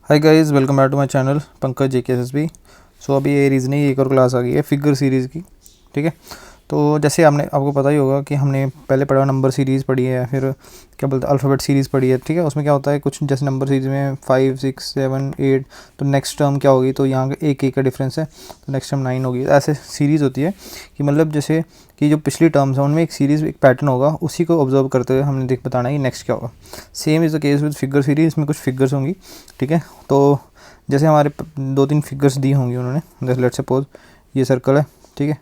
Hi guys, welcome back to my channel Pankaj JKSSB। So अभी ये reasoning एक और क्लास आ गई है फिगर सीरीज़ की। ठीक है, तो जैसे आपको पता ही होगा कि हमने पहले पढ़ा नंबर सीरीज़ पढ़ी है, फिर क्या बोलते हैं अल्फ़ाबेट सीरीज़ पढ़ी है। ठीक है, उसमें क्या होता है कुछ जैसे नंबर सीरीज़ में 5 6 7 8, तो नेक्स्ट टर्म क्या होगी, तो यहाँ एक एक का डिफरेंस है, तो नेक्स्ट टर्म 9 होगी। ऐसे सीरीज़ होती है कि मतलब जैसे कि जो पिछली टर्म्स है उनमें एक सीरीज़ एक पैटर्न होगा, उसी को ऑब्जर्व करते हुए हमने बताना है कि नेक्स्ट क्या होगा। Same is the case with figure series, इसमें कुछ फिगर्स होंगी। ठीक है, तो जैसे हमारे 2-3 फिगर्स दी होंगी उन्होंने, जैसे लेट्स सपोज ये सर्कल है। ठीक है,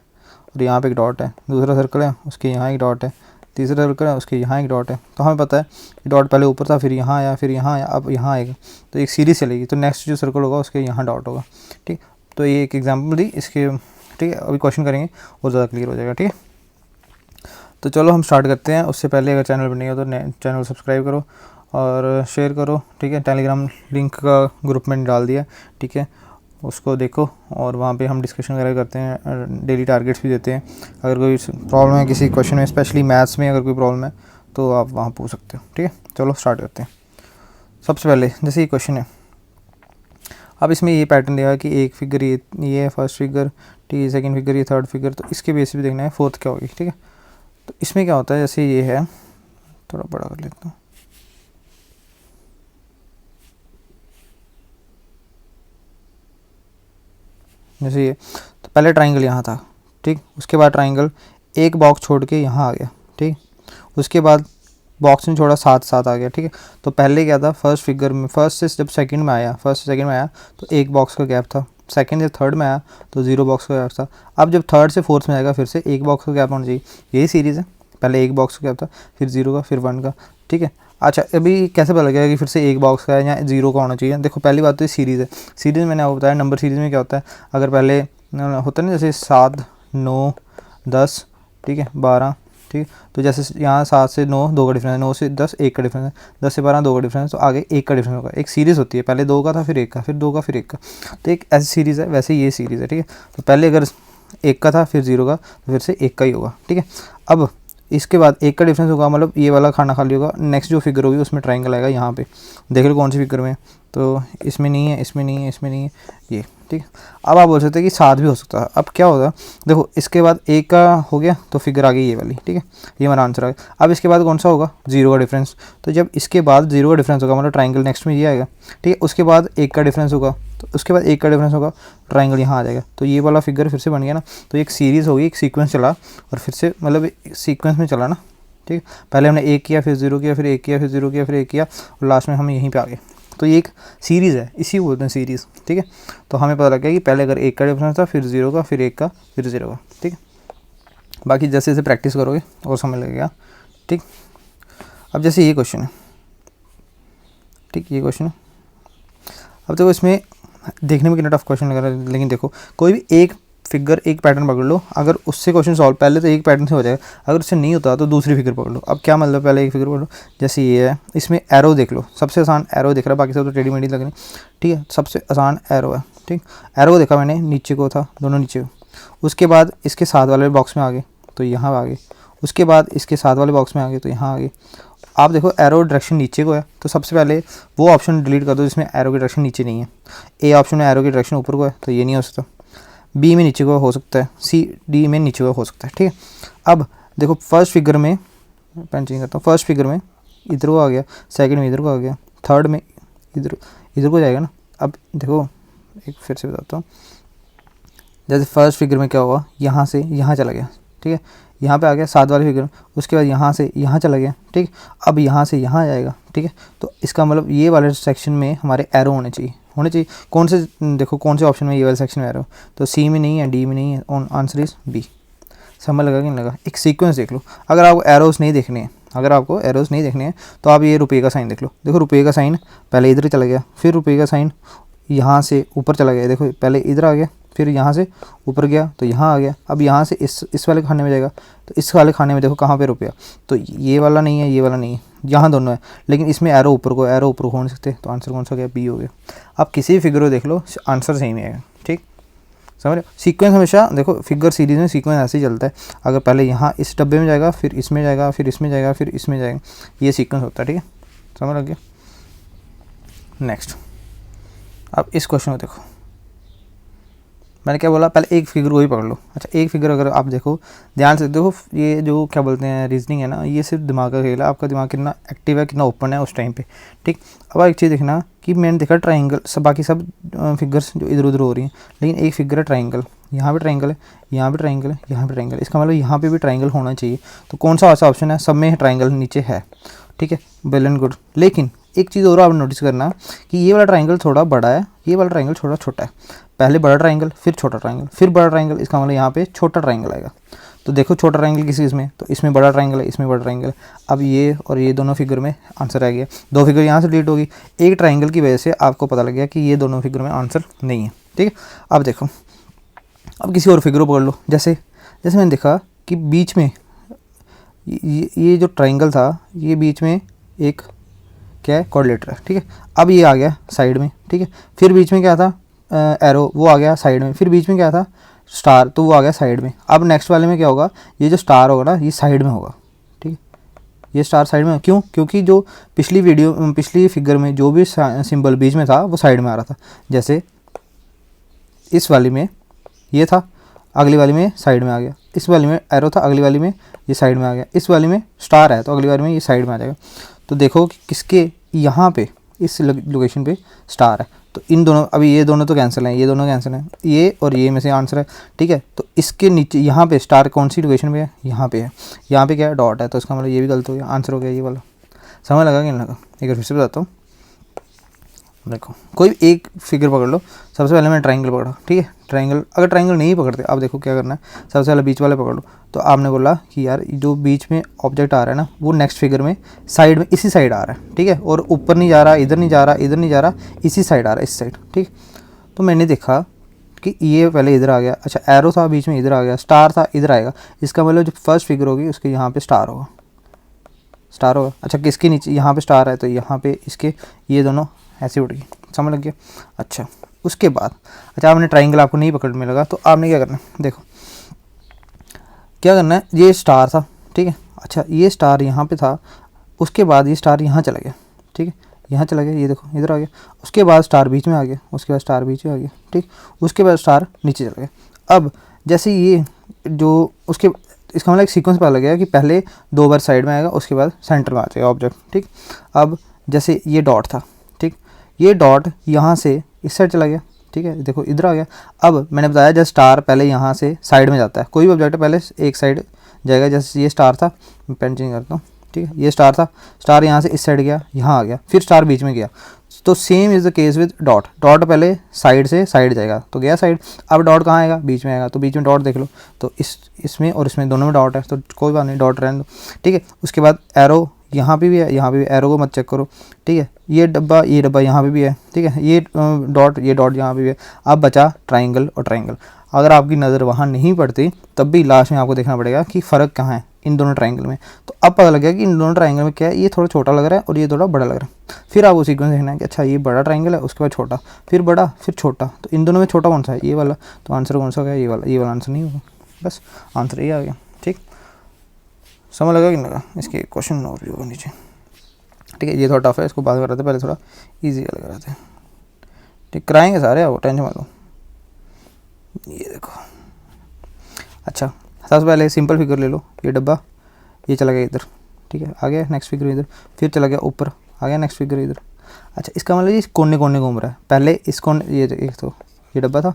और यहाँ पे एक डॉट है, दूसरा सर्कल है उसके यहाँ एक डॉट है, तीसरा सर्कल है उसके यहाँ एक डॉट है। तो हमें पता है कि डॉट पहले ऊपर था, फिर यहाँ आया, फिर यहाँ आया, अब यहाँ आएगा, तो एक सीरीज़ चलेगी। तो नेक्स्ट जो सर्कल होगा उसके यहाँ डॉट होगा। ठीक, तो ये एक एग्जांपल दी इसके। ठीक है, अभी क्वेश्चन करेंगे और ज़्यादा क्लियर हो जाएगा। ठीक है, तो चलो हम स्टार्ट करते हैं। उससे पहले अगर चैनल पर नहीं हो तो चैनल सब्सक्राइब करो और शेयर करो। ठीक है, टेलीग्राम लिंक का ग्रुप में डाल दिया। ठीक है, उसको देखो और वहाँ पे हम डिस्कशन वगैरह करते हैं, डेली टारगेट्स भी देते हैं। अगर कोई प्रॉब्लम है किसी क्वेश्चन में, स्पेशली मैथ्स में अगर कोई प्रॉब्लम है तो आप वहाँ पूछ सकते हो। ठीक है, चलो स्टार्ट करते हैं। सबसे पहले जैसे ये क्वेश्चन है, अब इसमें ये पैटर्न दिया है कि एक फिगर ये है फर्स्ट फिगर, ठीक है, सेकंड फिगर ये थर्ड फिगर, तो इसके बेस पे देखना है फोर्थ क्या होगी। ठीक है, तो इसमें क्या होता है, जैसे ये है, थोड़ा बड़ा कर लेता हूँ। जैसे ये, तो पहले ट्राइंगल यहाँ था। ठीक, उसके बाद ट्राइंगल एक बॉक्स छोड़ के यहाँ आ गया। ठीक, उसके बाद बॉक्स में छोड़ा साथ साथ आ गया। ठीक है, तो पहले क्या था, फर्स्ट फिगर में फर्स्ट से जब सेकंड में आया, फर्स्ट से सेकंड में आया तो एक बॉक्स का गैप था। सेकंड से थर्ड में आया तो 0 बॉक्स का गैप था। अब जब थर्ड से फोर्थ में आएगा फिर से एक बॉक्स का गैप होना चाहिए। यही सीरीज़ है, पहले एक बॉक्स का गैप था, फिर 0 का, फिर 1 का। ठीक है, अच्छा अभी कैसे पता लगेगा कि फिर से एक बॉक्स का है या 0 का होना चाहिए। देखो पहली बात तो ये सीरीज़ है। सीरीज़ मैंने आपको बताया, नंबर सीरीज़ में क्या होता है, अगर पहले होता है ना जैसे 7 9 10, ठीक है 12। ठीक, तो जैसे यहाँ 7 से 9 2 का डिफरेंस है, 9 से 10 1 का डिफरेंस है, 10 से 12 2 का डिफरेंस, तो आगे 1 का डिफरेंस होगा। एक सीरीज़ होती है, पहले 2 का था, फिर 1 का, फिर 2 का, फिर 1 का। तो एक ऐसी सीरीज़ है, वैसे ये सीरीज़ है। ठीक है, तो पहले अगर 1 का था, फिर 0 का, तो फिर से 1 का ही होगा। ठीक है, अब इसके बाद 1 का डिफरेंस होगा, मतलब ये वाला खाना खाली होगा। नेक्स्ट जो फिगर होगी उसमें ट्राइंगल आएगा यहाँ पे, देख लो कौन सी फिगर में, तो इसमें नहीं है, इसमें नहीं है, इसमें नहीं है, ये। ठीक है, अब आप बोल सकते हैं कि 7 भी हो सकता है। अब क्या होगा, देखो इसके बाद 1 का हो गया तो फिगर आ गई ये वाली। ठीक है, ये हमारा आंसर आ गया। अब इसके बाद कौन सा होगा, 0 का डिफरेंस। तो जब इसके बाद 0 का डिफरेंस होगा मतलब ट्राइंगल नेक्स्ट में ये आएगा। ठीक है, उसके बाद 1 का डिफरेंस होगा, तो उसके बाद 1 का डिफरेंस होगा, ट्राइंगल यहाँ आ जाएगा। तो ये वाला फिगर फिर से बन गया ना। तो एक सीरीज़ होगी, एक सीक्वेंस चला और फिर से मतलब सीक्वेंस में चला ना। ठीक है, पहले हमने 1 किया, फिर 0 किया, फिर 1 किया, फिर 0 किया, फिर 1 किया, और लास्ट में हम यहीं पे आ गए। तो ये एक सीरीज़ है, इसी को बोलते हैं सीरीज़। ठीक है, तो हमें पता लग गया कि पहले अगर 1 का डिफरेंस था, फिर 0 का, फिर 1 का, फिर 0 का। ठीक है, बाकी जैसे जैसे प्रैक्टिस करोगे और समझ लगेगा। ठीक, अब जैसे ये क्वेश्चन है, ठीक ये क्वेश्चन है। अब देखो इसमें देखने में कितना टफ क्वेश्चन लग रहा है, लेकिन देखो कोई भी एक फिगर एक पैटर्न पकड़ लो, अगर उससे क्वेश्चन सॉल्व पहले तो एक पैटर्न से हो जाएगा, अगर उससे नहीं होता तो दूसरी फिगर पकड़ लो। अब क्या मतलब, पहले एक फिगर पकड़ लो, जैसे ये है, इसमें एरो देख लो, सबसे आसान एरो दिख रहा है, बाकी सब तो टेढ़ी मेढ़ी लग रही। ठीक है, सबसे आसान एरो है। ठीक, एरो को देखा मैंने, नीचे को था, दोनों नीचे को। उसके बाद इसके साथ वाले बॉक्स में आ गए तो यहाँ आ गए, उसके बाद इसके साथ वाले बॉक्स में आ गए तो यहाँ आ गए। आप देखो एरो डायरेक्शन नीचे को है, तो सबसे पहले वो ऑप्शन डिलीट कर दो जिसमें एरो की डायरेक्शन नीचे नहीं है। ए ऑप्शन में एरो की डायरेक्शन ऊपर को है, तो ये नहीं हो सकता। बी में नीचे को हो सकता है, सी डी में नीचे को हो सकता है। ठीक है, अब देखो फर्स्ट फिगर में, पेन चेंज करता हूँ, फर्स्ट फिगर में इधर को आ गया, सेकंड में इधर को आ गया, थर्ड में इधर इधर को जाएगा ना। अब देखो एक फिर से बताता हूँ, जैसे फर्स्ट फिगर में क्या हुआ, यहाँ से यहाँ चला गया। ठीक है, यहाँ पे आ गया साथ वाली फिगर, उसके बाद यहाँ से यहाँ चला गया। ठीक, अब यहाँ से यहाँ जाएगा। ठीक है, तो इसका मतलब ये वाले सेक्शन में हमारे एरो होने चाहिए, होने चाहिए। कौन से, देखो कौन से ऑप्शन में ये वाले सेक्शन में एरो, तो सी में नहीं है, डी में नहीं है, आंसर इज बी। समझ लगा कि नहीं लगा। एक सीक्वेंस देख लो, अगर आपको एरोस नहीं देखने हैं, अगर आपको एरोस नहीं देखने हैं तो आप ये रुपये का साइन देख लो। देखो रुपये का साइन पहले इधर चला गया, फिर रुपये का साइन यहाँ से ऊपर चला गया। देखो पहले इधर आ गया, फिर यहाँ से ऊपर गया तो यहाँ आ गया। अब यहाँ से इस वाले खाने में जाएगा, तो इस वाले खाने में देखो कहाँ पे रुपया, तो ये वाला नहीं है, ये वाला नहीं है, यहाँ दोनों है, लेकिन इसमें एरो ऊपर को, एरो ऊपर हो नहीं सकते, तो आंसर कौन सा हो गया, बी हो गया। आप किसी भी फिगर को देख लो, आंसर सेम ही आएगा। ठीक, समझ रहे हो। सीक्वेंस हमेशा देखो, फिगर सीरीज में सीक्वेंस ऐसे ही चलता है, अगर पहले यहाँ इस डब्बे में जाएगा, फिर इसमें जाएगा, फिर इसमें जाएगा, फिर इसमें जाएगा, ये सीक्वेंस होता है। ठीक है, समझ लग गया। नेक्स्ट अब इस क्वेश्चन को देखो, मैंने क्या बोला, पहले एक फिगर वही पकड़ लो। अच्छा, एक फिगर अगर आप देखो ध्यान से देखो, ये जो क्या बोलते हैं रीजनिंग है ना, ये सिर्फ दिमाग का खेल है, आपका दिमाग कितना एक्टिव है, कितना ओपन है उस टाइम पे, ठीक। अब एक चीज़ देखना कि मैंने देखा ट्राइंगल, सब बाकी सब फिगर्स जो इधर उधर हो रही हैं, लेकिन एक फिगर है ट्राइंगल, यहाँ पे ट्राइंगल है, यहाँ पे ट्राइंगल है, यहाँ पे ट्राइंगल, इसका मतलब यहाँ पे भी ट्राइंगल होना चाहिए। तो कौन सा ऐसा ऑप्शन है, सब में ट्राइंगल नीचे है, ठीक है, वेल एंड गुड। लेकिन एक चीज़ और आप नोटिस करना कि ये वाला ट्राइंगल थोड़ा बड़ा है, ये वाला ट्राइंगल थोड़ा छोटा है। पहले बड़ा ट्राइंगल, फिर छोटा ट्राइंगल, फिर बड़ा ट्राइंगल, इसका मतलब यहाँ पे छोटा ट्राइंगल आएगा। तो देखो छोटा ट्राइंगल किसी इसमें, तो इसमें बड़ा ट्राइंगल है, इसमें बड़ा ट्राइंगल है। अब ये और ये दोनों फिगर में आंसर आ गया, दो फिगर यहाँ से डिलीट होगी, एक ट्राइंगल की वजह से आपको पता लग गया कि ये दोनों फिगर में आंसर नहीं है, ठीक है। अब देखो, अब किसी और फिगर को पकड़ लो, जैसे जैसे मैंने देखा कि बीच में ये जो ट्राइंगल था, ये बीच में एक क्या है, कोऑर्डिनेटर है, ठीक है। अब ये आ गया साइड में, ठीक है, फिर बीच में क्या था, एरो, वो आ गया साइड में, फिर बीच में क्या था, स्टार, तो वो आ गया साइड में। अब नेक्स्ट वाले में क्या होगा, ये जो स्टार होगा ना, ये साइड में होगा, ठीक है, ये स्टार साइड में, क्यों, क्योंकि जो पिछली फिगर में जो भी सिंबल बीच में था वो साइड में आ रहा था। जैसे इस वाली में ये था, अगली वाली में साइड में आ गया, इस वाली में एरो था, अगली वाली में ये साइड में आ गया, इस वाली में स्टार है तो अगली वाली में ये साइड में आ जाएगा। तो देखो कि किसके यहाँ पे इस लोकेशन पे स्टार है, तो इन दोनों, अभी ये दोनों तो कैंसिल हैं, ये दोनों कैंसिल हैं, ये और ये में से आंसर है, ठीक है। तो इसके नीचे यहाँ पे स्टार कौन सी लोकेशन पे है, यहाँ पे है, यहाँ पे क्या है, डॉट है, तो इसका मतलब ये भी गलत हो गया, आंसर हो गया ये वाला। समझ लगा कि नहीं लगा, एक बार फिर से बताता हूँ। देखो कोई एक फिगर पकड़ लो, सबसे पहले मैंने ट्राइंगल पकड़ा, ठीक है, ट्राइंगल, अगर ट्राइंगल नहीं पकड़ते आप देखो क्या करना है, सबसे पहले बीच वाले पकड़ लो। तो आपने बोला कि यार जो बीच में ऑब्जेक्ट आ रहा है ना, वो नेक्स्ट फिगर में साइड में इसी साइड आ रहा है, ठीक है, और ऊपर नहीं जा रहा, इधर नहीं जा रहा, इधर नहीं जा रहा, इसी साइड आ रहा है, इस साइड, ठीक। तो मैंने देखा कि ये पहले इधर आ गया, अच्छा एरो था बीच में, इधर आ गया, स्टार था, इधर आएगा, इसका मतलब जो फर्स्ट फिगर होगी उसके यहाँ पे स्टार होगा, स्टार होगा। अच्छा किसके नीचे, यहाँ पे स्टार है तो यहाँ पे इसके ये दोनों ऐसे उठ गई, समझ लग गया। अच्छा उसके बाद, अच्छा आपने ट्राइंगल आपको नहीं पकड़ में लगा, तो आपने क्या करना है, देखो क्या करना है, ये स्टार था, ठीक है, अच्छा ये स्टार यहाँ पे था, उसके बाद ये स्टार यहाँ चला गया, ठीक है, यहाँ चला गया, ये देखो इधर आ गया, उसके बाद स्टार बीच में आ गया, उसके बाद स्टार बीच में आ गया, ठीक, उसके बाद स्टार नीचे चला गया। अब जैसे ये जो उसके, इसका मतलब एक सीक्वेंस पता लग गया कि पहले दो बार साइड में आएगा, उसके बाद सेंटर में आ जाएगा ऑब्जेक्ट, ठीक। अब जैसे ये डॉट था, ठीक, ये डॉट यहाँ से इस साइड चला गया, ठीक है, देखो इधर आ गया। अब मैंने बताया जब स्टार पहले यहाँ से साइड में जाता है, कोई भी ऑब्जेक्ट पहले एक साइड जाएगा, जैसे ये स्टार था, मैं पेन चेंज करता हूँ, ठीक है, ये स्टार था, स्टार यहाँ से इस साइड गया, यहाँ आ गया, फिर स्टार बीच में गया। तो same is the case with dot, dot पहले साइड से साइड जाएगा तो गया साइड, अब डॉट कहाँ आएगा, बीच में आएगा, तो बीच में डॉट देख लो, तो इसमें और इसमें दोनों में डॉट है, तो कोई बात नहीं, डॉट रहने दो, ठीक है। उसके बाद एरो यहाँ पे भी है, यहाँ पे भी, एरो को मत चेक करो, ठीक है, ये डब्बा यहाँ पे भी है, ठीक है, ये डॉट यहाँ पे भी है। अब बचा ट्राइंगल और ट्राइंगल, अगर आपकी नज़र वहाँ नहीं पड़ती तब भी लास्ट में आपको देखना पड़ेगा कि फ़र्क कहाँ है इन दोनों ट्राइंगल में। तो अब पता लग गया कि इन दोनों ट्राइंगल में क्या है, ये थोड़ा छोटा लग रहा है और ये थोड़ा बड़ा लग रहा है। फिर आप वो सीक्वेंस देखना है कि अच्छा ये बड़ा ट्राइंगल है, उसके बाद छोटा, फिर बड़ा, फिर छोटा, तो इन दोनों में छोटा कौन सा है, ये वाला, तो आंसर कौन सा होगा, ये वाला आंसर नहीं होगा, बस आंसर ये आ गया, ठीक। समझ लगा कि नहीं लगा, इसके क्वेश्चन और भी होगा नीचे, ठीक है। ये थोड़ा टफ है, इसको बात कर रहे थे पहले, थोड़ा ईजी लग रहा था, ठीक, कराएंगे सारे, वो टेंशन मत लो। ये देखो, अच्छा सबसे पहले सिंपल फिगर ले लो, ये डब्बा ये चला गया इधर, ठीक है, आ गया नेक्स्ट फिगर इधर, फिर चला गया ऊपर, आ गया नेक्स्ट फिगर इधर। अच्छा इसका मतलब ये कोने कोने घूम रहा है, पहले इस कोने, ये एक तो ये डब्बा था,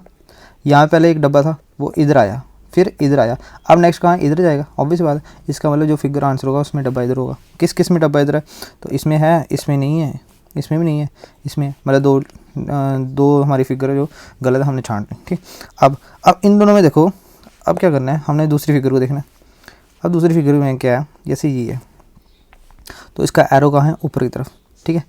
यहाँ पहले एक डब्बा था, वो इधर आया, फिर इधर आया, अब नेक्स्ट कहाँ, इधर जाएगा, ऑब्वियस बात है। इसका मतलब जो फिगर आंसर होगा उसमें डब्बा इधर होगा। किस किस में डब्बा इधर है, तो इसमें है, इसमें नहीं है, इसमें भी नहीं है, इसमें, मतलब दो हमारी फिगर है जो गलत है, हमने छांट ली, ठीक। अब इन दोनों में देखो, अब क्या करना है, हमने दूसरी फिगर को देखना है। अब दूसरी फिगर में क्या है, जैसे ये है, तो इसका एरो कहाँ है, ऊपर की तरफ, ठीक है,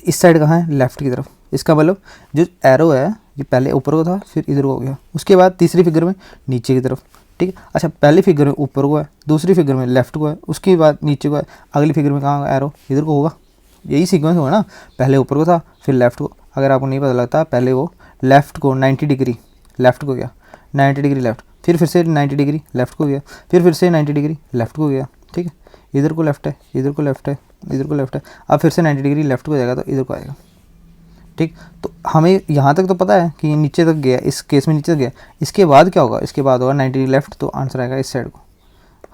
इस साइड कहाँ है, लेफ़्ट की तरफ। इसका मतलब जो एरो है ये पहले ऊपर को था, फिर इधर को हो गया, उसके बाद तीसरी फिगर में नीचे की तरफ, ठीक है। अच्छा पहली फिगर में ऊपर को है, दूसरी फिगर में लेफ़्ट को है, उसके बाद नीचे को है, अगली फिगर में कहाँ होगा, एरो इधर को होगा, यही सीक्वेंस होगा ना, पहले ऊपर को था फिर लेफ़्ट को। अगर आपको नहीं पता लगता, पहले वो लेफ़्ट को 90 डिग्री लेफ़्ट को गया, 90 डिग्री लेफ़्ट, फिर से 90 डिग्री लेफ़्ट को गया, फिर से 90 डिग्री लेफ़्ट को गया, ठीक है, इधर को लेफ़्ट है, इधर को लेफ़्ट है, इधर को लेफ़्ट है, अब फिर से 90 डिग्री लेफ़्ट को जाएगा तो इधर को आएगा, ठीक। तो हमें यहाँ तक तो पता है कि नीचे तक गया, इस केस में नीचे तक गया, इसके बाद क्या होगा, इसके बाद होगा 90 डिग्री लेफ्ट, तो आंसर आएगा इस साइड को।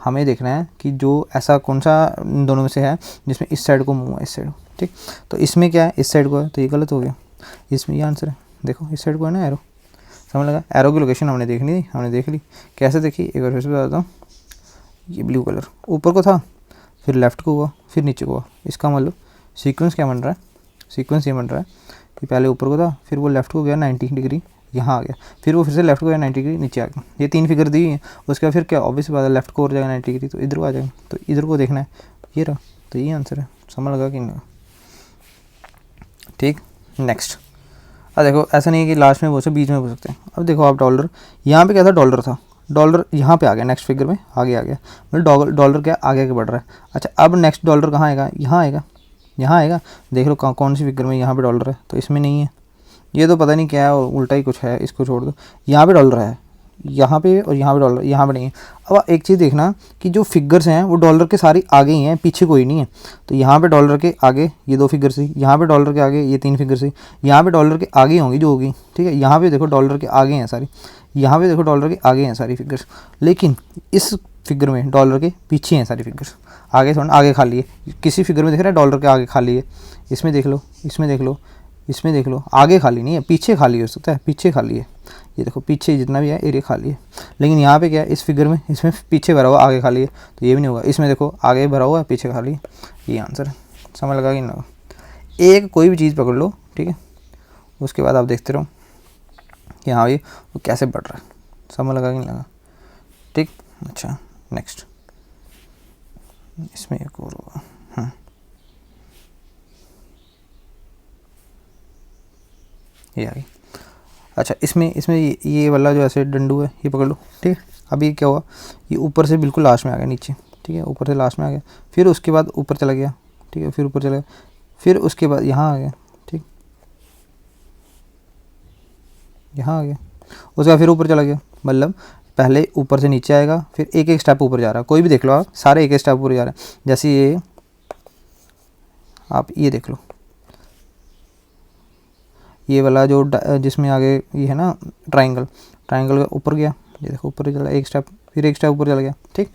हमें देखना है कि जो ऐसा कौन सा इन दोनों में से है जिसमें इस साइड को मूव है, इस साइड को, ठीक। तो इसमें क्या है, इस साइड को है, तो ये गलत हो गया, इसमें ये आंसर है। देखो इस साइड को है ना एरो, समझ लगा। एरो की लोकेशन हमने देखनी थी, हमने देख ली। कैसे देखी, एक बार फिर से बताता हूँ। ये ब्लू कलर ऊपर को था, फिर लेफ़्ट को हुआ, फिर नीचे को हुआ। इसका मतलब सीक्वेंस क्या बन रहा है, सीक्वेंस ये बन रहा है कि पहले ऊपर को था, फिर वो लेफ़्ट को गया 90 डिग्री यहाँ आ गया, फिर वो फिर से लेफ़्ट को गया 90 डिग्री नीचे आ गया। ये 3 फिगर दी है। उसके बाद फिर क्या, ऑब्वियस बात है, लेफ़्ट को और जाएगा 90 डिग्री, तो इधर को आ जाएगा। तो इधर को देखना है, ये रहा, तो ये आंसर है। समझ लगा कि नहीं, ठीक। नेक्स्ट, अब देखो ऐसा नहीं है कि लास्ट में पूछ सकते, बीच में पूछ सकते हैं। अब देखो आप डॉलर, यहाँ पे क्या था, डॉलर था, डॉलर यहाँ पे आ गया, नेक्स्ट फिगर में आगे आ गया, मतलब डॉलर क्या आगे आगे बढ़ रहा है। अच्छा अब नेक्स्ट डॉलर कहाँ आएगा, यहाँ आएगा, यहाँ आएगा। देख लो कौन सी फिगर में यहाँ पे डॉलर है, तो इसमें नहीं है। ये तो पता नहीं क्या है, उल्टा ही कुछ है, इसको छोड़ दो। यहाँ पे डॉलर है, यहाँ पे, और यहाँ पे डॉलर, यहाँ पे नहीं है। अब एक चीज़ देखना कि जो फिगर्स हैं वो डॉलर के सारी आगे ही हैं, पीछे कोई नहीं है। तो यहाँ पे डॉलर के आगे ये 2 फिगर्स थी, यहाँ पे डॉलर के आगे ये 3 फिगर्स थी, यहाँ पे डॉलर के आगे होंगी जो होगी, ठीक है। यहाँ पे देखो डॉलर के आगे हैं सारी, यहाँ पे देखो डॉलर के आगे हैं सारी फिगर्स, लेकिन इस फिगर में डॉलर के पीछे हैं सारी फिगर्स। आगे थोड़ा, आगे खाली है, किसी फिगर में देख रहा है डॉलर के आगे खाली है, इसमें देख लो, इसमें देख लो, इसमें देख लो, आगे खाली नहीं है, पीछे खाली हो सकता है, पीछे खाली है। ये देखो पीछे जितना भी है एरिया खाली है, लेकिन यहाँ पे क्या है, इस फिगर में इसमें पीछे भरा हुआ, आगे खाली है, तो ये भी नहीं होगा। इसमें देखो आगे भरा हुआ है, पीछे खाली है, ये आंसर है। समझ लगा कि ना, एक कोई भी चीज़ पकड़ लो, ठीक है, उसके बाद आप देखते रहो कि हाँ ये वो कैसे बढ़ रहा है। समझ लगा कि नहीं लगा, ठीक। अच्छा नेक्स्ट, इसमें एक और होगा, हाँ ये आ गई। अच्छा इसमें ये वाला जो ऐसे डंडू है ये पकड़ लो, ठीक है। अभी क्या हुआ, ये ऊपर से बिल्कुल लास्ट में आ गया नीचे, ठीक है, ऊपर से लास्ट में आ गया, फिर उसके बाद ऊपर चला गया, ठीक है, फिर ऊपर चला गया, फिर उसके बाद यहाँ आ गया, ठीक, यहाँ आ गया, उसके बाद फिर ऊपर चला गया। मतलब पहले ऊपर से नीचे आएगा, फिर एक एक स्टेप ऊपर जा रहा है। कोई भी देख लो आप, सारे एक एक स्टेप ऊपर जा रहे हैं। जैसे ये आप ये देख लो, ये वाला जो जिसमें आगे ये है ना ट्रायंगल, ट्रायंगल का ऊपर गया, ये देखो ऊपर चला एक स्टेप, फिर एक स्टेप ऊपर चला गया, ठीक।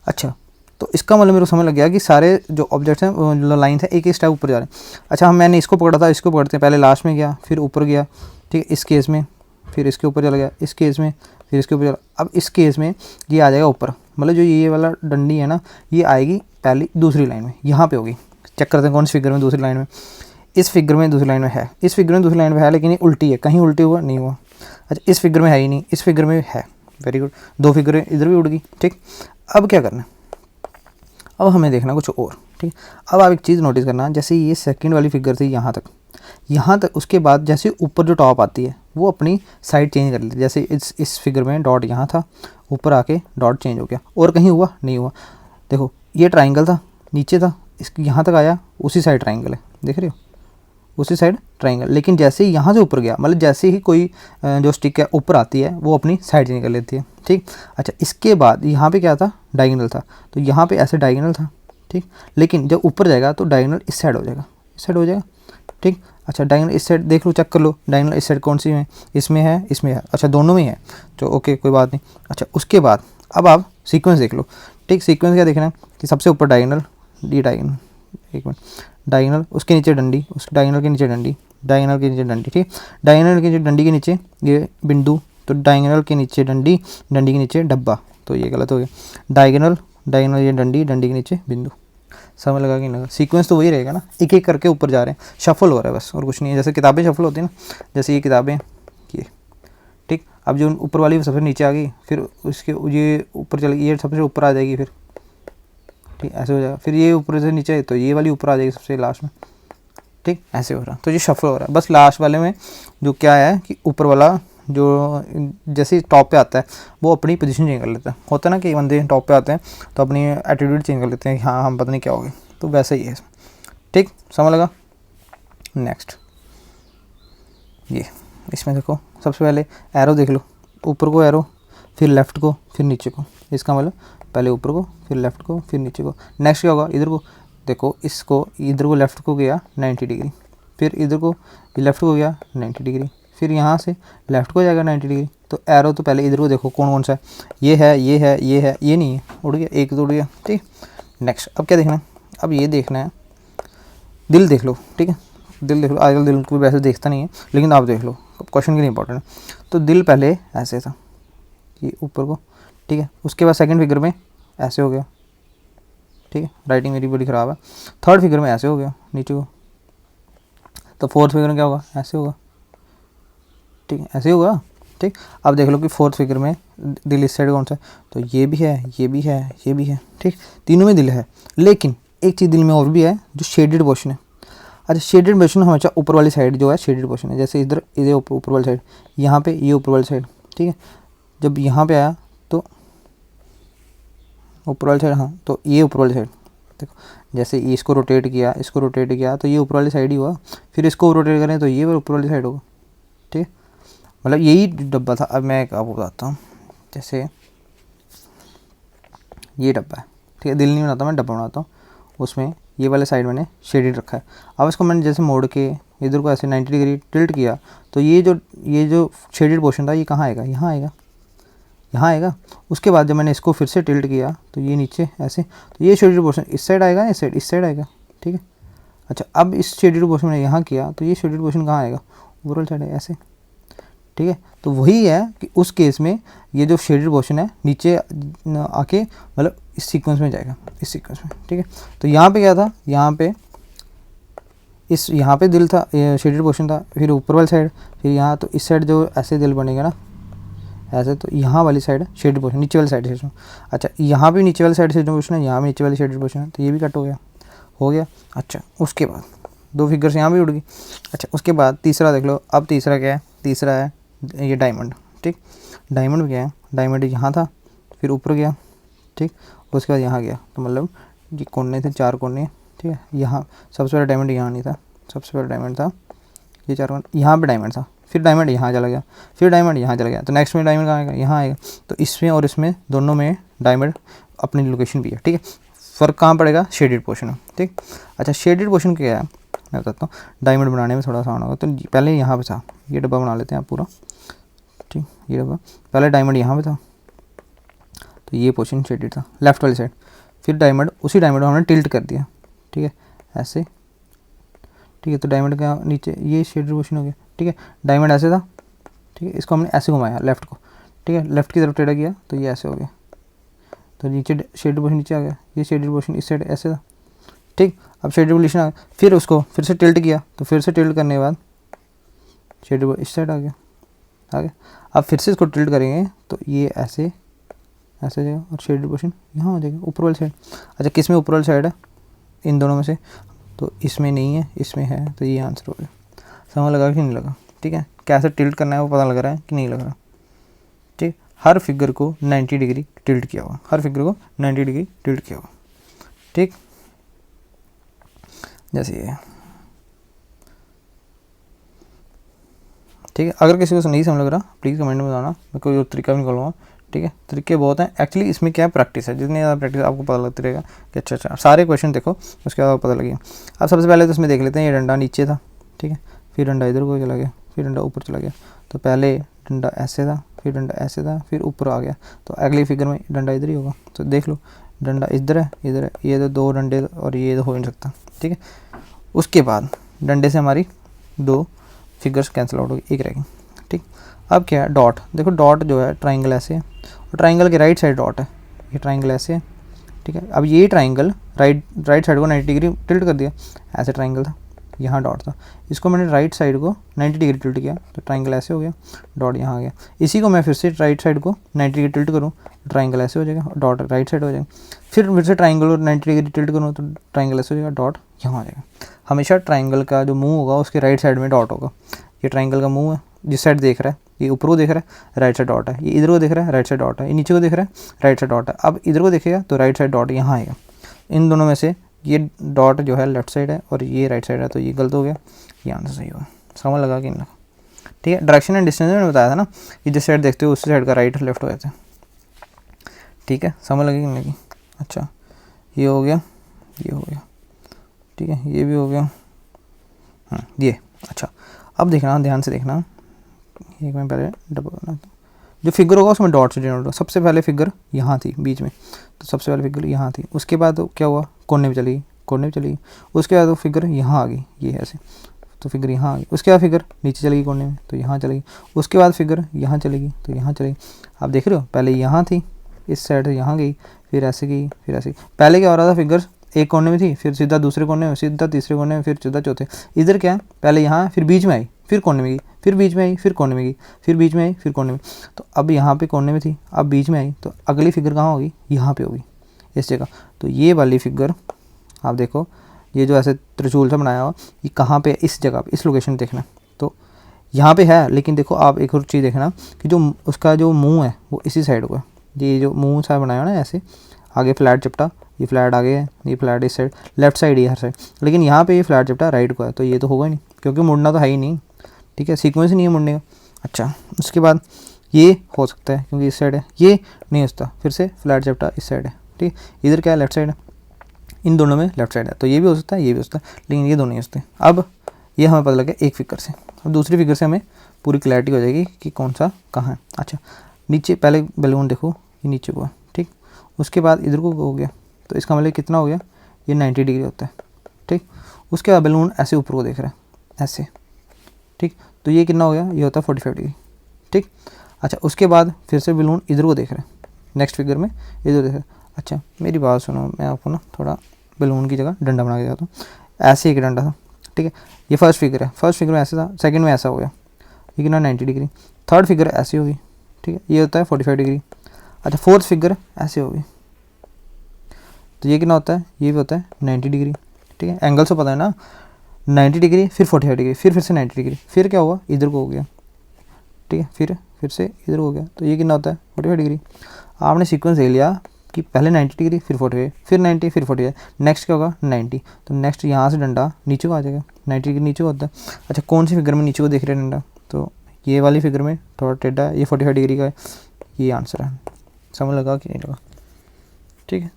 अच्छा तो इसका मतलब मेरे को समझ लग गया कि सारे जो ऑब्जेक्ट्स हैं, जो लाइन है, एक एक स्टेप ऊपर जा रहे हैं। अच्छा हम मैंने इसको पकड़ा था, इसको पकड़ते हैं, पहले लास्ट में गया, फिर ऊपर गया, ठीक है, इस केस में, फिर इसके ऊपर चला गया, इस केस में, फिर इसके ऊपर चला। अब इस केस में ये आ जाएगा ऊपर, मतलब जो ये वाला डंडी है ना, ये आएगी पहली दूसरी लाइन में, यहाँ पे होगी। चेक करते हैं कौन सी फिगर में दूसरी लाइन में, इस फिगर में दूसरी लाइन में है, इस फिगर में दूसरी लाइन में है, लेकिन ये उल्टी है, कहीं उल्टी हुआ नहीं हुआ। अच्छा इस फिगर में है ही नहीं, इस फिगर में है, वेरी गुड, 2 फिगरें इधर भी उड़ गई, ठीक। अब क्या करना, अब हमें देखना कुछ और, ठीक। अब आप एक चीज़ नोटिस करना, जैसे ये सेकंड वाली फिगर थी यहाँ तक, उसके बाद जैसे ऊपर जो टॉप आती है वो अपनी साइड चेंज कर लेती है। जैसे इस फिगर में डॉट यहाँ था, ऊपर आके डॉट चेंज हो गया, और कहीं हुआ नहीं हुआ। देखो ये ट्राइंगल था, नीचे था, इसके यहाँ तक आया, उसी साइड ट्राइंगल है, देख रहे हो, उसी साइड ट्राइंगल। लेकिन जैसे ही यहाँ से ऊपर गया, मतलब जैसे ही कोई जो स्टिक है ऊपर आती है, वो अपनी साइड चेंज कर लेती है, ठीक। अच्छा इसके बाद यहाँ पे क्या था, डायगोनल था, तो यहाँ पे ऐसे डायगोनल था, ठीक। लेकिन जब ऊपर जाएगा तो डायगोनल इस साइड हो जाएगा, इस साइड हो जाएगा, ठीक। अच्छा डायगोनल इस साइड देख लो, चेक कर लो, डायगोनल इस साइड कौन सी में, इसमें है, इसमें है। अच्छा दोनों में है, तो ओके कोई बात नहीं। अच्छा उसके बाद अब आप सीक्वेंस देख लो, ठीक। सीक्वेंस क्या देखना है कि सबसे ऊपर डायगोनल, डी डायगोनल, एक मिनट, डायगोनल, उसके नीचे डंडी, उस डायगोनल के नीचे डंडी, डायगोनल के नीचे डंडी, ठीक। डायगोनल के नीचे डंडी के नीचे ये बिंदु, तो डायगोनल के नीचे डंडी, डंडी के नीचे डब्बा, तो ये गलत हो गया। डायगोनल, डायगोनल ये डंडी, डंडी के नीचे बिंदु। समझ लगा कि नहीं लगा, सीक्वेंस तो वही रहेगा ना, एक एक करके ऊपर जा रहे हैं, शफल हो रहा है बस, और कुछ नहीं है। जैसे किताबें शफल होती है ना, जैसे ये किताबें ये, ठीक। अब जो ऊपर वाली सबसे नीचे आ गई, फिर उसके ये ऊपर चल गई, ये सबसे ऊपर आ जाएगी, फिर ठीक ऐसे हो जाएगा। फिर ये ऊपर से नीचे, तो ये वाली ऊपर आ जाएगी सबसे लास्ट में, ठीक। ऐसे हो रहा है, तो ये शफल हो रहा है। बस लास्ट वाले में जो क्या है कि ऊपर वाला जो जैसे टॉप पे आता है वो अपनी पोजीशन चेंज कर लेता है। होता है ना कि बंदे टॉप पे आते हैं तो अपनी एटीट्यूड चेंज कर लेते हैं, हाँ हम पता नहीं क्या हो गए, तो वैसा ही है, ठीक। समझ लगा। नेक्स्ट ये इसमें देखो, सबसे पहले एरो देख लो, ऊपर को एरो, फिर लेफ़्ट को, फिर नीचे को। इसका मतलब पहले ऊपर को, फिर लेफ़्ट को, फिर नीचे को। नेक्स्ट क्या होगा, इधर को देखो, इसको इधर को लेफ़्ट को गया 90 डिग्री, फिर इधर को लेफ़्ट को हो गया 90 डिग्री, फिर यहाँ से लेफ़्ट को जाएगा 90 डिग्री। तो एरो तो पहले इधर को देखो कौन कौन सा है, ये है, ये है, ये है, ये नहीं है, उड़ गया, एक तो उड़ गया। ठीक, नेक्स्ट अब क्या देखना है, अब ये देखना है, दिल देख लो। ठीक है, दिल देख लो, आजकल दिल को वैसे देखता नहीं है, लेकिन आप देख लो, क्वेश्चन के लिए इंपॉर्टेंट है। तो दिल पहले ऐसे था, ये ऊपर को, ठीक है, उसके बाद सेकंड फिगर में ऐसे हो गया। ठीक है, राइटिंग मेरी बड़ी ख़राब है। थर्ड फिगर में ऐसे हो गया नीचे को, तो फोर्थ फिगर में क्या होगा, ऐसे होगा। ठीक है, ऐसे होगा। ठीक, अब देख लो कि फोर्थ फिगर में दिल इस साइड कौन सा है, तो ये भी है, ये भी है, ये भी है। ठीक, तीनों में दिल है, लेकिन एक चीज़ दिल में और भी है जो शेडेड पोर्शन है। अच्छा, शेडेड पोर्शन हमेशा ऊपर वाली साइड जो है शेडेड पोर्शन है, जैसे इधर इधर ऊपर वाली साइड, यहाँ पे ये ऊपर वाली साइड। ठीक है, जब यहाँ पे आया तो ऊपर वाली साइड, हाँ तो ये ऊपर वाली साइड देखो, जैसे इसको रोटेट किया, इसको रोटेट किया तो ये ऊपर वाली साइड ही हुआ, फिर इसको रोटेट करें तो ये ऊपर वाली साइड होगा। ठीक है, मतलब यही डब्बा था। अब मैं आपको बताता हूँ, जैसे ये डब्बा है, ठीक है, दिल नहीं बनाता मैं, डब्बा बनाता हूँ, उसमें ये वाले साइड मैंने शेडेड रखा है। अब इसको मैंने जैसे मोड़ के इधर को ऐसे 90 डिग्री टिल्ट किया, तो ये जो शेडेड पोर्शन था ये कहाँ आएगा, यहाँ आएगा, यहाँ आएगा। उसके बाद जब मैंने इसको फिर से टिल्ट किया तो ये नीचे ऐसे, तो ये शेडेड पोर्शन इस साइड आएगा, इस साइड आएगा। ठीक है, अच्छा अब इस शेडेड पोर्शन मैंने यहाँ किया तो ये शेडेड पोर्शन कहाँ आएगा, ऊपर वाली साइड है ऐसे। ठीक है, तो वही है कि उस केस में ये जो शेडेड पोर्शन है नीचे आके मतलब इस सीक्वेंस में जाएगा, इस सीक्वेंस में। ठीक है, तो यहाँ पे क्या था, यहाँ पे दिल था, शेडेड पोर्शन था, फिर ऊपर वाली साइड, फिर यहाँ, तो इस साइड जो ऐसे दिल बनेगा ना ऐसे, तो यहाँ वाली साइड है शेडेड पोर्शन, नीचे वाली साइड शेडेड। अच्छा, यहाँ भी नीचे वाली साइड शेडेड पोर्शन है, यहाँ भी नीचे वाली शेडेड पोर्शन है, तो ये भी कट हो गया। अच्छा, उसके बाद दो फिगर्स यहाँ भी उड़ गई। अच्छा, उसके बाद तीसरा देख लो, अब तीसरा क्या है, तीसरा है ये डायमंड। ठीक, डायमंड क्या है, डायमंड यहाँ था, फिर ऊपर गया। ठीक, उसके बाद यहाँ गया, तो मतलब ये कोने थे, 4 कोने। ठीक है, यहाँ सबसे पहले डायमंड यहाँ नहीं था, सबसे पहले डायमंड था ये 4 कोने, यहाँ पे डायमंड था, फिर डायमंड यहाँ चला गया, फिर डायमंड यहाँ चला गया, तो नेक्स्ट में डायमंड कहाँ आएगा, यहाँ आएगा। तो इसमें और इसमें दोनों में डायमंड अपनी लोकेशन भी है। ठीक है, फ़र्क कहाँ पड़ेगा, शेडेड पोर्शन में। ठीक, अच्छा शेडेड पोर्शन क्या है मैं बताता हूँ, डायमंड बनाने में थोड़ा आसान होगा। तो पहले यहाँ पे था, ये डब्बा बना लेते हैं आप पूरा। ठीक, ये डब्बा पहले डायमंड यहाँ पे था, तो ये पोर्शन शेडेड था लेफ्ट वाली साइड, फिर डायमंड, उसी डायमंड को हमने टिल्ट कर दिया। ठीक है, ऐसे। ठीक है, तो डायमंड का नीचे ये शेडेड पोर्शन हो गया। ठीक है, डायमंड ऐसे था। ठीक है, इसको हमने ऐसे घुमाया लेफ़्ट को। ठीक है, लेफ़्ट की तरफ टेढ़ा किया तो ये ऐसे हो गया, तो नीचे शेडेड पोर्शन नीचे आ गया, ये शेडेड पोर्शन इस साइड ऐसे था। ठीक, अब शेडेड पोर्शन आ गया, फिर उसको फिर से टिल्ट किया, तो फिर से टिल्ट करने के बाद शेडेड इस साइड आ गया। अब फिर से इसको टिल्ट करेंगे तो ये ऐसे ऐसे जाएगा, और शेडेड पोर्शन यहाँ हो जाएगा ऊपर वाली साइड। अच्छा, किस में ऊपर वाली साइड है, इन दोनों में से, तो इसमें नहीं है, इसमें है, तो ये आंसर हो गया। समझ लगा कि नहीं लगा। ठीक है, कैसे टिल्ट करना है वो पता लग रहा है कि नहीं लग रहा। ठीक, हर फिगर को 90 डिग्री टिल्ट किया हुआ, हर फिगर को 90 डिग्री टिल्ट किया हुआ। ठीक, जैसे ये। ठीक है, अगर किसी को नहीं समझ लग रहा प्लीज़ कमेंट में बताना, मैं कोई और तरीका भी निकालूंगा। ठीक है, तरीके बहुत हैं एक्चुअली, इसमें क्या प्रैक्टिस है, जितनी ज़्यादा प्रैक्टिस आपको पता लगती रहेगा कि अच्छा सारे क्वेश्चन देखो, उसके बाद पता लगेगा। अब सबसे पहले तो इसमें देख लेते हैं, ये डंडा नीचे था। ठीक है, फिर डंडा इधर को चला गया, फिर डंडा ऊपर चला गया, तो पहले डंडा ऐसे था, फिर डंडा ऐसे था, फिर ऊपर आ गया, तो अगली फिगर में डंडा इधर ही होगा। तो देख लो, डंडा इधर है, इधर है, ये तो 2 डंडे और ये तो हो नहीं सकता। ठीक है, उसके बाद डंडे से हमारी 2 फिगर्स कैंसिल आउट हो गई, एक रह गई। ठीक, अब क्या है, डॉट। देखो डॉट जो है ट्राइंगल ऐसे है, और ट्राइंगल के राइट साइड डॉट है, ये ट्राइंगल ऐसे है। ठीक है, अब ये ट्राइंगल राइट साइड को 90 डिग्री टिल्ट कर दिया, ऐसे ट्राइंगल था, यहाँ डॉट था, इसको मैंने राइट साइड को 90 डिग्री टिल्ट किया, तो ट्राइंगल ऐसे हो गया, डॉट यहाँ आ गया। इसी को मैं फिर से राइट साइड को 90 डिग्री टिल्ट करूँ, ट्राइंगल ऐसे हो जाएगा, डॉट राइट साइड हो जाएगा। फिर से ट्राइंगल को 90 डिग्री टिल्ट करूँ तो ट्राइंगल ऐसे हो जाएगा, डॉट यहाँ आ जाएगा। हमेशा ट्राइंगल का जो मुँह होगा उसके राइट साइड में डॉट होगा। ये ट्राइंगल का मुँह है, जिस साइड देख रहा है, ये ऊपर को देख रहा है, राइट साइड डॉट है, ये इधर को देख रहा है, राइट साइड डॉट है, ये नीचे को देख रहा है, राइट साइड डॉट है। अब इधर को देखेगा तो राइट साइड डॉट यहाँ आएगा। इन दोनों में से ये डॉट जो है लेफ्ट साइड है और ये राइट साइड है, तो ये गलत हो गया, ये आंसर सही होगा। समझ लगा कि नहीं लगा। ठीक है, डायरेक्शन एंड डिस्टेंस मैंने बताया था ना, कि जिस साइड देखते हो उस साइड का राइट लेफ्ट हो जाता है। ठीक है, समझ लगी कि नहीं लगी। अच्छा, ये हो गया, ये हो गया। ठीक है, ये भी हो गया, ये। अच्छा, अब देखना, ध्यान से देखना, एक मैं पहले डबल बनाता हूँ। जो फिगर होगा उसमें डॉट से डिनोट होगा। सबसे पहले फिगर यहाँ थी बीच में, तो सबसे पहले फिगर यहाँ थी। उसके बाद क्या हुआ, कोने में चली गई, कोने में चली गई। उसके बाद वो फिगर यहाँ आ गई, ये ऐसे, तो फिगर यहाँ आ गई। उसके बाद फिगर नीचे चलेगी कोने में, तो यहाँ चलेगी। उसके बाद फिगर यहाँ चलेगी, तो यहाँ चलेगी। आप देख रहे हो, पहले यहाँ थी, इस साइड से यहाँ गई, फिर ऐसे गई, फिर ऐसे। पहले क्या हो रहा था, फिगर एक कोने में थी, फिर सीधा दूसरे कोने में, सीधा तीसरे कोने में, फिर सीधा चौथे। इधर क्या है, पहले यहाँ, फिर बीच में आई, फिर कोने में गई, फिर बीच में आई, फिर कोने में गई, फिर बीच में आई, फिर कोने में। तो अब यहाँ पे कोने में थी, अब बीच में आई, तो अगली फिगर कहाँ होगी, यहाँ पे होगी, इस जगह। तो ये वाली फिगर आप देखो, ये जो ऐसे त्रिशूल सा बनाया हुआ, ये कहाँ पे, इस जगह पे, इस लोकेशन पे देखना। तो यहाँ पे है, लेकिन देखो आप एक और चीज़ देखना कि जो उसका जो मुंह है वो इसी साइड को है। ये जो मुंह सा बनाया ना ऐसे, आगे फ्लैट चिपटा, ये फ्लैट आगे है, ये फ्लैट इस साइड, लेफ्ट साइड ये हर साइड। लेकिन यहाँ पे ये फ्लैट चिपटा राइट को है, तो ये तो होगा ही नहीं, क्योंकि मुड़ना तो है ही नहीं। ठीक है, सीक्वेंस नहीं है मुड़ने का। अच्छा, उसके बाद ये हो सकता है क्योंकि इस साइड है, ये नहीं हो सकता, फिर से फ्लैट चिपटा इस साइड है। ठीक, इधर क्या है, लेफ्ट साइड है, इन दोनों में लेफ्ट साइड है, तो ये भी हो सकता है, ये भी हो सकता है, लेकिन ये दोनों नहीं हो सकते। अब ये हमें पता लगा एक फिगर से। अब दूसरी फिगर से हमें पूरी क्लैरिटी हो जाएगी कि कौन सा कहाँ है। अच्छा, नीचे पहले बैलून देखो, ये नीचे को है, ठीक। उसके बाद इधर को हो गया, तो इसका मतलब कितना हो गया, ये 90 डिग्री होता है, ठीक। उसके बाद बैलून ऐसे ऊपर को देख रहा है, ऐसे, ठीक। तो ये कितना हो गया, ये होता है 45 डिग्री, ठीक। अच्छा, उसके बाद फिर से बैलून इधर को देख रहा है, नेक्स्ट फिगर में इधर देख रहा है। अच्छा, मेरी बात सुनो, मैं आपको ना थोड़ा बैलून की जगह डंडा बना के देता हूँ। ऐसे एक डंडा था, ठीक है। ये फर्स्ट फिगर है, फर्स्ट फिगर में ऐसे था, सेकंड में ऐसा हो गया, ये कितना 90 डिग्री। थर्ड फिगर ऐसी होगी, ठीक है, ये होता है 45 डिग्री। अच्छा, फोर्थ फिगर ऐसे होगी, तो ये कितना होता है, ये भी होता है 90 डिग्री, ठीक है। एंगल से पता है ना, 90 डिग्री, फिर 45 डिग्री, फिर से 90 डिग्री, फिर क्या हुआ, इधर को हो गया, ठीक है, फिर से इधर हो गया, तो ये कितना होता है 45 डिग्री। आपने सीक्वेंस ले लिया कि पहले 90 डिग्री, फिर 45, फिर 90, फिर 45, नेक्स्ट क्या होगा 90, तो नेक्स्ट यहाँ से डंडा नीचे को आ जाएगा, 90 डिग्री नीचे को होता है। अच्छा, कौन सी फिगर में नीचे को देख रहे हैं डंडा, तो ये वाली फिगर में थोड़ा टेढ़ा है, ये 45 डिग्री का है, ये आंसर है। समझ लगा कि नहीं लगा, ठीक है।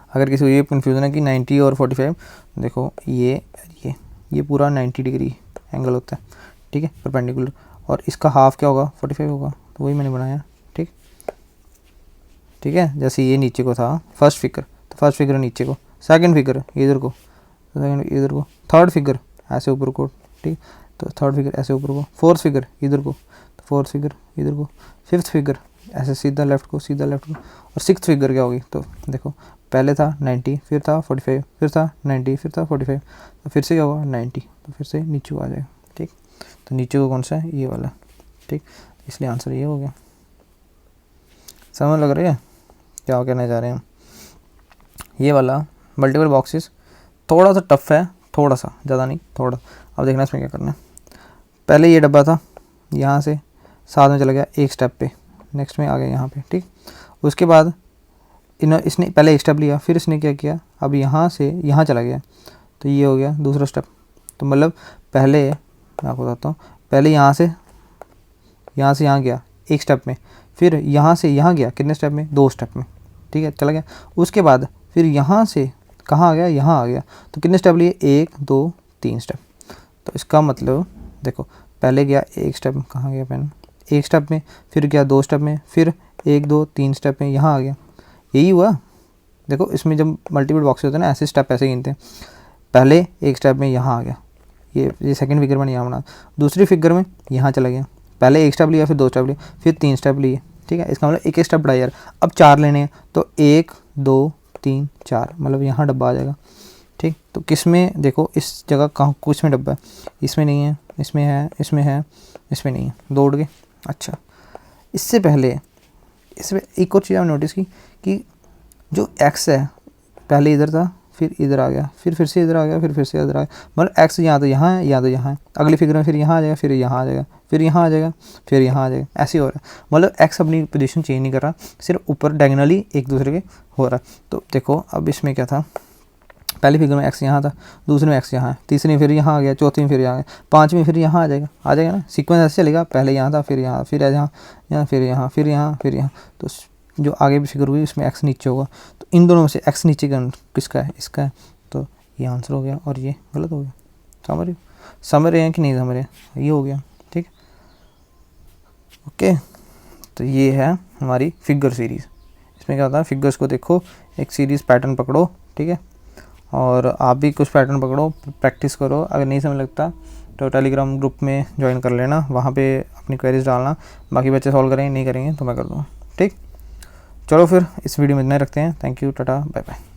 अगर किसी को ये कन्फ्यूज़न है कि 90 और 45, देखो ये पूरा 90 डिग्री एंगल होता है, ठीक है, परपेंडिकुलर, और इसका हाफ क्या होगा 45 होगा, तो वही मैंने बनाया, ठीक, ठीक है। जैसे ये नीचे को था फर्स्ट फिगर, तो फर्स्ट फिगर नीचे को, सेकंड फिगर इधर को, सेकंड इधर को, थर्ड फिगर ऐसे ऊपर को, ठीक, तो थर्ड फिगर ऐसे ऊपर को, फोर्थ फिगर इधर को, तो फोर्थ फिगर इधर को, फिफ्थ फिगर ऐसे सीधा लेफ्ट को, सीधा लेफ्ट को, और सिक्स्थ फिगर क्या होगी, तो देखो पहले था 90, फिर था 45, फिर था 90, फिर था 45, तो फिर से क्या होगा 90, तो फिर से नीचे को आ जाएगा, ठीक। तो नीचे को कौन सा है, ये वाला, ठीक, इसलिए आंसर ये हो गया। समझ लग रही है क्या कहना चाह रहे हैं हम। ये वाला मल्टीपल बॉक्सेस थोड़ा सा टफ है, थोड़ा सा, ज़्यादा नहीं, थोड़ा। अब देखना इसमें क्या करना है। पहले ये डब्बा था, यहाँ से साथ में चला गया एक स्टेप पे, नेक्स्ट में आ गया यहाँ पे, ठीक। उसके बाद इसने पहले एक स्टेप लिया, फिर इसने क्या किया, अब यहाँ से यहाँ चला गया, तो ये हो गया दूसरा स्टेप। तो मतलब पहले मैं आपको बताता हूँ, पहले यहाँ से यहाँ गया एक स्टेप में, फिर यहाँ से यहाँ गया कितने स्टेप में, 2 स्टेप में, ठीक है, चला गया। उसके बाद फिर यहाँ से कहाँ आ गया, यहाँ आ गया, तो कितने स्टेप लिए, 1 2 3 स्टेप। तो इसका मतलब देखो, पहले गया एक स्टेप, कहाँ गया पेन, एक स्टेप में, फिर गया 2 स्टेप में, फिर 1 2 3 स्टेप में यहाँ आ गया, यही हुआ। देखो इसमें जब मल्टीपल बॉक्स होते हैं ना, ऐसे स्टेप ऐसे गिनते हैं, पहले एक स्टेप में यहाँ आ गया, ये सेकंड फिगर में यहाँ बना, दूसरी फिगर में यहाँ चला गया, पहले एक स्टेप लिया, फिर 2 स्टेप लिए, फिर 3 स्टेप लिए, ठीक है। इसका मतलब एक स्टेप बढ़ाया यार, अब 4 लेने हैं, तो 1 2 3 4, मतलब यहाँ डब्बा आ जाएगा, ठीक। तो किस में देखो, इस जगह कहाँ कुछ में डब्बा है, इसमें नहीं है, इसमें है, इसमें है, इसमें नहीं है, 2 उड़ गए। अच्छा, इससे पहले इसमें एक और चीज़ आपने नोटिस की कि जो एक्स है पहले इधर था, फिर इधर आ गया, फिर से इधर आ गया, फिर से इधर आ गया, मतलब एक्स यहाँ तो यहाँ है, यहाँ तो यहाँ है, अगली फिगर में फिर यहाँ आ जाएगा, फिर यहाँ आ जाएगा, फिर यहाँ आ जाएगा, फिर यहाँ आ जाएगा, ऐसे हो रहा है। मतलब एक्स अपनी पोजीशन चेंज नहीं कर रहा, सिर्फ ऊपर डायगोनली एक दूसरे के हो रहा है। तो देखो अब इसमें क्या था, पहली फिगर में एक्स यहाँ था, दूसरे में एक्स यहाँ है, तीसरी में फिर यहाँ आ गया, चौथी में फिर यहाँ आ गया, पाँचवीं फिर यहाँ आ जाएगा ना, सीक्वेंस ऐसे चलेगा, पहले यहाँ था, फिर यहाँ, फिर यहाँ, फिर यहाँ, फिर यहाँ, फिर यहाँ। तो जो आगे भी फिगर हुई उसमें एक्स नीचे होगा, तो इन दोनों में से एक्स नीचे का किसका है, इसका है, तो ये आंसर हो गया और ये गलत हो गया, समझ रहे हैं कि नहीं समझ रहे हैं, ये हो गया। ठीक, ओके। तो ये है हमारी फिगर सीरीज़। इसमें क्या होता है, फिगर्स को देखो, एक सीरीज़ पैटर्न पकड़ो, ठीक है, और आप भी कुछ पैटर्न पकड़ो, प्रैक्टिस करो। अगर नहीं समझ लगता तो टेलीग्राम ग्रुप में ज्वाइन कर लेना, वहाँ पे अपनी क्वेरीज डालना, बाकी बच्चे सॉल्व करेंगे, नहीं करेंगे तो मैं कर दूँगा। ठीक, चलो फिर इस वीडियो में इतना ही रखते हैं। Thank you, tata, bye bye.